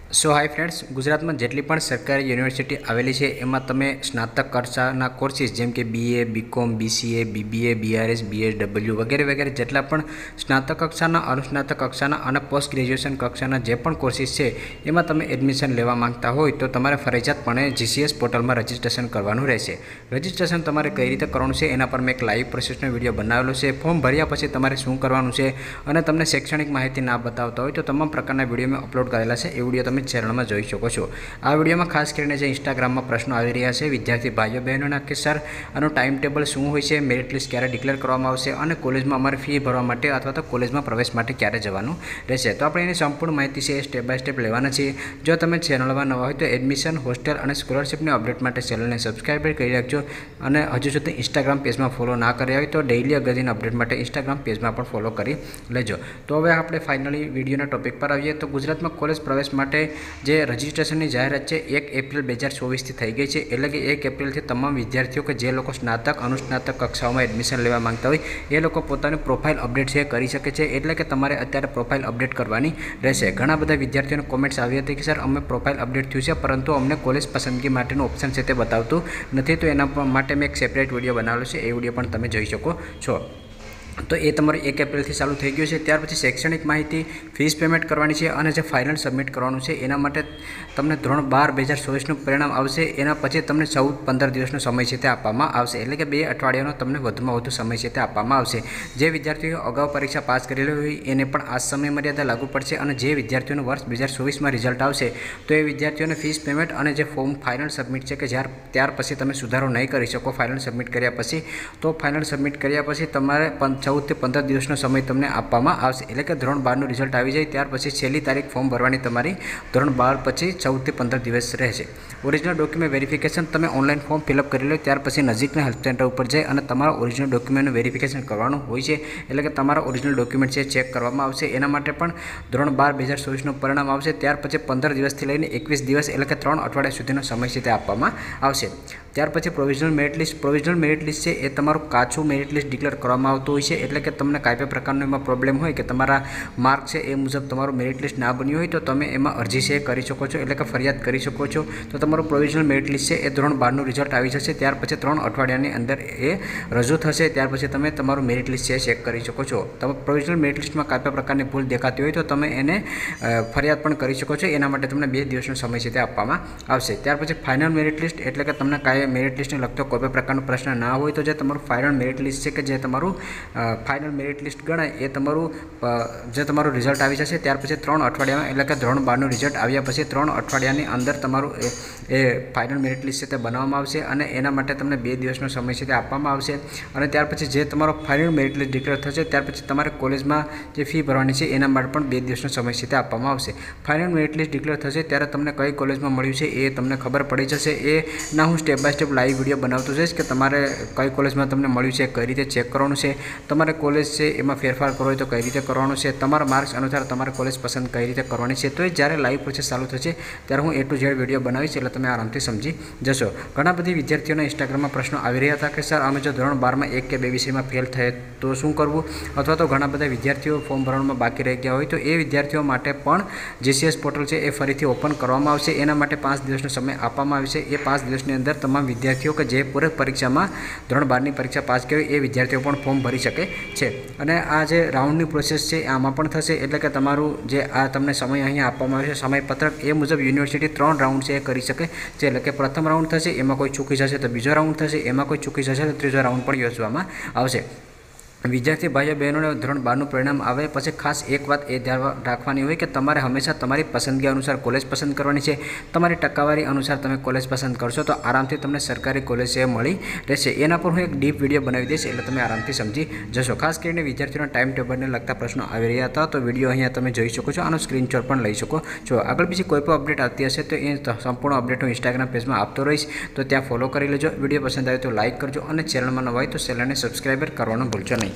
सो hi friends, Gujarat में जेटली पण सरकारी यूनिवर्सिटी आवेली है एमां तमे स्नातक कक्षाना कोर्सिस जेम के BA, BCom, BCA, BBA, BRS, BSW वगैरह वगैरह जेटला पण स्नातक कक्षाना, अनुस्नातक कक्षाना अने पोस्ट ग्रेज्युएशन कक्षाना जे पण कोर्सिस है एमां तमे एडमिशन लेवा मांगता होय तो तमारे फरजियातपणे जीसीएस पोर्टल में रजिस्ट्रेशन करवानुं रहेशे। रजिस्ट्रेशन तमारे कई रीते करवानुं छे एना पर मैं एक लाइव प्रोसेसनो विडियो बनावेलो छे। फॉर्म भर्या पछी तमारे शुं करवानुं छे अने तमने शैक्षणिक माहिती ना बतावता होय तो तमाम प्रकारना विडियो में अपलोड करेला छे। ए विडियो તમે ચેનલમાં જોઈ શકો છો। આ વિડીયોમાં ખાસ કરીને જે ઇન્સ્ટાગ્રામમાં પ્રશ્નો આવી રહ્યા છે વિદ્યાર્થી ભાઈઓ બહેનોના કે સર આનું ટાઈમ ટેબલ શું હોય છે, મેરિટ લિસ્ટ ક્યારે ડિક્લેર કરવામાં આવશે અને કોલેજમાં અમારે ફી ભરવા માટે અથવા તો કોલેજમાં પ્રવેશ માટે ક્યારે જવાનું રહેશે, તો આપણે એની સંપૂર્ણ માહિતી છે સ્ટેપ બાય સ્ટેપ લેવાના છીએ। જો તમે ચેનલમાં નવા હોય તો એડમિશન, હોસ્ટેલ અને સ્કોલરશિપની અપડેટ માટે ચેનલને સબસ્ક્રાઈબ કરી રાખજો અને હજુ સુધી ઇન્સ્ટાગ્રામ પેજમાં ફોલો ના કર્યા હોય તો ડેઇલી અગત્યની અપડેટ માટે ઇન્સ્ટાગ્રામ પેજમાં પણ ફોલો કરી લેજો। તો હવે આપણે ફાઇનલી વિડીયોના ટોપિક પર આવીએ તો ગુજરાતમાં કોલેજ પ્રવેશ માટે જે રજીસ્ટ્રેશનની જાહેરાત છે 1 એપ્રિલ 2024 થઈ ગઈ છે। એટલે કે 1 એપ્રિલથી તમામ વિદ્યાર્થીઓ કે જે લોકો સ્નાતક, અનુસ્નાતક કક્ષાઓમાં એડમિશન લેવા માંગતા હોય એ લોકો પોતાની પ્રોફાઇલ અપડેટ છે કરી શકે છે। એટલે કે તમારે અત્યારે પ્રોફાઇલ અપડેટ કરવાની રહેશે। ઘણા બધા વિદ્યાર્થીઓને કોમેન્ટ્સ આવી હતી કે સર અમે પ્રોફાઇલ અપડેટ થયું છે પરંતુ અમને કોલેજ પસંદગી માટેનું ઓપ્શન છે તે બતાવતું નથી, તો એના માટે મેં એક સેપરેટ વિડીયો બનાવેલો છે, એ વિડીયો પણ તમે જોઈ શકો છો। તો એ તમારું 1 એપ્રિલથી ચાલુ થઈ ગયું છે। ત્યાર પછી શૈક્ષણિક માહિતી, ફીસ પેમેન્ટ કરવાની છે અને જે ફાઇનલ સબમિટ કરવાનું છે એના માટે તમને ધોરણ 12 2024નું પરિણામ આવશે। એના પછી તમને 14-15 દિવસનો સમય છે તે આપવામાં આવશે। એટલે કે 2 અઠવાડિયાનો તમને વધુમાં વધુ સમય છે તે આપવામાં આવશે। જે વિદ્યાર્થીઓ અગાઉ પરીક્ષા પાસ કરેલી હોય એને પણ આ સમય મર્યાદા લાગુ પડશે અને જે વિદ્યાર્થીઓનું વર્ષ 2024માં રિઝલ્ટ આવશે તો એ વિદ્યાર્થીઓને ફીસ પેમેન્ટ અને જે ફોર્મ ફાઇનલ સબમિટ છે કે ત્યાર પછી તમે સુધારો નહીં કરી શકો ફાઇનલ સબમિટ કર્યા પછી, તો ફાઇનલ સબમિટ કર્યા પછી તમારે 14 થી 15 દિવસનો સમય તમને આપવામાં આવશે। એટલે કે ધોરણ 12નું રિઝલ્ટ આવી જાય ત્યાર પછી છેલ્લી તારીખ ફોર્મ ભરવાની તમારી ધોરણ 12 પછી 14 થી 15 દિવસ રહેશે। ઓરિજિનલ ડોક્યુમેન્ટ વેરિફિકેશન તમે ઓનલાઈન ફોર્મ ફિલઅપ કરી લો ત્યાર પછી નજીકના હેલ્પ સેન્ટર ઉપર જઈ અને તમારા ઓરિજિનલ ડોક્યુમેન્ટનું વેરિફિકેશન કરવાનું હોય છે। એટલે કે તમારા ઓરિજિનલ ડોક્યુમેન્ટ છે ચેક કરવામાં આવશે। એના માટે પણ ધોરણ 12 2024નું પરિણામ આવશે ત્યાર પછી 15 દિવસથી લઈને 21 દિવસ એટલે કે 3 અઠવાડિયા સુધીનો સમય છે તે આપવામાં આવશે। ત્યાર પછી પ્રોવિઝનલ મેરિટ લિસ્ટ છે એ તમારું કાચું મેરિટ લિસ્ટ ડિક્લેર કરવામાં આવતું હોય છે। એટલે કે તમને કાંઈ પણ પ્રકારનો એમાં પ્રોબ્લેમ હોય કે તમારા માર્ક છે એ મુજબ તમારું મેરિટ લિસ્ટ ના બન્યું હોય તો તમે એમાં અરજી છે કરી શકો છો, એટલે કે ફરિયાદ કરી શકો છો। તો તમારું પ્રોવિઝનલ મેરિટ લિસ્ટ છે એ ધોરણ 12નું રિઝલ્ટ આવી જશે ત્યાર પછી 3 અઠવાડિયાની અંદર એ રજૂ થશે। ત્યાર પછી તમે તમારું મેરિટ લિસ્ટ છે ચેક કરી શકો છો। તમે પ્રોવિઝનલ મેરિટ લિસ્ટમાં કાંઈ પણ પ્રકારની ભૂલ દેખાતી હોય તો તમે એને ફરિયાદ પણ કરી શકો છો। એના માટે તમને 2 દિવસનો સમય છે તે આપવામાં આવશે। ત્યાર પછી ફાઇનલ મેરિટ લિસ્ટ એટલે કે તમને કાંઈ મેરિટ લિસ્ટને લગતો કોઈ પણ પ્રકારનો પ્રશ્ન ના હોય તો જે તમારું ફાઇનલ મેરિટ લિસ્ટ છે કે જે તમારું ફાઇનલ મેરિટ લિસ્ટ ગણાય એ તમારું જે તમારું રિઝલ્ટ આવી જશે ત્યાર પછી 3 અઠવાડિયામાં એટલે કે ધોરણ 12નું રિઝલ્ટ આવ્યા પછી 3 અઠવાડિયાની અંદર તમારું એ ફાઇનલ મેરિટ લિસ્ટ છે તે બનાવવામાં આવશે અને એના માટે તમને 2 દિવસનો સમય છે તે આપવામાં આવશે। અને ત્યાર પછી જે તમારો ફાઇનલ મેરિટ લિસ્ટ ડિક્લેર થશે ત્યાર પછી તમારે કોલેજમાં જે ફી ભરવાની છે એના માટે પણ 2 દિવસનો સમય છે તે આપવામાં આવશે। ફાઇનલ મેરિટ લિસ્ટ ડિક્લેર થશે ત્યારે તમને કઈ કોલેજમાં મળ્યું છે એ તમને ખબર પડી જશે। એ ના હું step by step live video બનાવતો જઈશ કે તમારે કઈ કોલેજમાં તમને મળ્યું છે, કઈ રીતે ચેક કરવાનું છે, તમારે કોલેજ છે એમાં ફેરફાર કરવો હોય તો કઈ રીતે કરવાનું છે, તમારા માર્ક્સ અનુસાર તમારે કોલેજ પસંદ કઈ રીતે કરવાની છે। તો એ જ્યારે લાઈવ પ્રોસેસ ચાલુ થશે ત્યારે હું A to Z વિડીયો બનાવીશ એટલે તમે આરામથી સમજી જશો। ઘણા બધી વિદ્યાર્થીઓના ઇન્સ્ટાગ્રામમાં પ્રશ્નો આવી રહ્યા હતા કે સર અમે જો ધોરણ 12માં 1 કે 2 વિષયમાં ફેલ થયે તો શું કરવું, અથવા તો ઘણા બધા વિદ્યાર્થીઓ ફોર્મ ભરવામાં બાકી રહી ગયા હોય તો એ વિદ્યાર્થીઓ માટે પણ જીસીએસ પોર્ટલ છે એ ફરીથી ઓપન કરવામાં આવશે। એના માટે 5 દિવસનો સમય આપવામાં આવશે। એ 5 દિવસની અંદર તમામ વિદ્યાર્થીઓ કે જે પૂરક પરીક્ષામાં ધોરણ 12ની પરીક્ષા પાસ કરી એ વિદ્યાર્થીઓ પણ ફોર્મ ભરી શકે છે। અને આ જે રાઉન્ડની પ્રોસેસ છે આમાં પણ થશે। એટલે કે તમારું જે આ તમને સમય અહીંયા આપવામાં આવે છે સમયપત્રક એ મુજબ યુનિવર્સિટી 3 રાઉન્ડ છે એ કરી શકે છે। એટલે કે પ્રથમ રાઉન્ડ થશે એમાં કોઈ ચૂકી જશે તો બીજો રાઉન્ડ થશે, એમાં કોઈ ચૂકી જશે તો ત્રીજો રાઉન્ડ પણ યોજવામાં આવશે। વિદ્યાર્થી ભાઈઓ બહેનોને ધોરણ 12નું પરિણામ આવે પછી ખાસ એક વાત એ ધ્યાન રાખવાની હોય કે તમારે હંમેશા તમારી પસંદગી અનુસાર કોલેજ પસંદ કરવાની છે। તમારી ટકાવારી અનુસાર તમે કોલેજ પસંદ કરશો તો આરામથી તમને સરકારી કોલેજ છે મળી રહેશે। એના પર હું એક ડીપ વિડીયો બનાવી દઈશ એટલે તમે આરામથી સમજી જશો। ખાસ કરીને વિદ્યાર્થીઓના ટાઈમ ટેબલને લગતા પ્રશ્નો આવી રહ્યા હતા તો વિડીયો અહીંયા તમે જોઈ શકો છો, આનો સ્ક્રીનશોટ પણ લઈ શકો છો। આગળ બીજી કોઈ પણ અપડેટ આવતી હશે તો એ સંપૂર્ણ અપડેટ હું ઇન્સ્ટાગ્રામ પેજમાં આપતો રહીશ, તો ત્યાં ફોલો કરી લેજો। વિડીયો પસંદ આવે તો લાઇક કરજો અને ચેનલમાં નવા હોય તો ચેનલને સબસ્ક્રાઈબર કરવાનું ભૂલશો નહીં।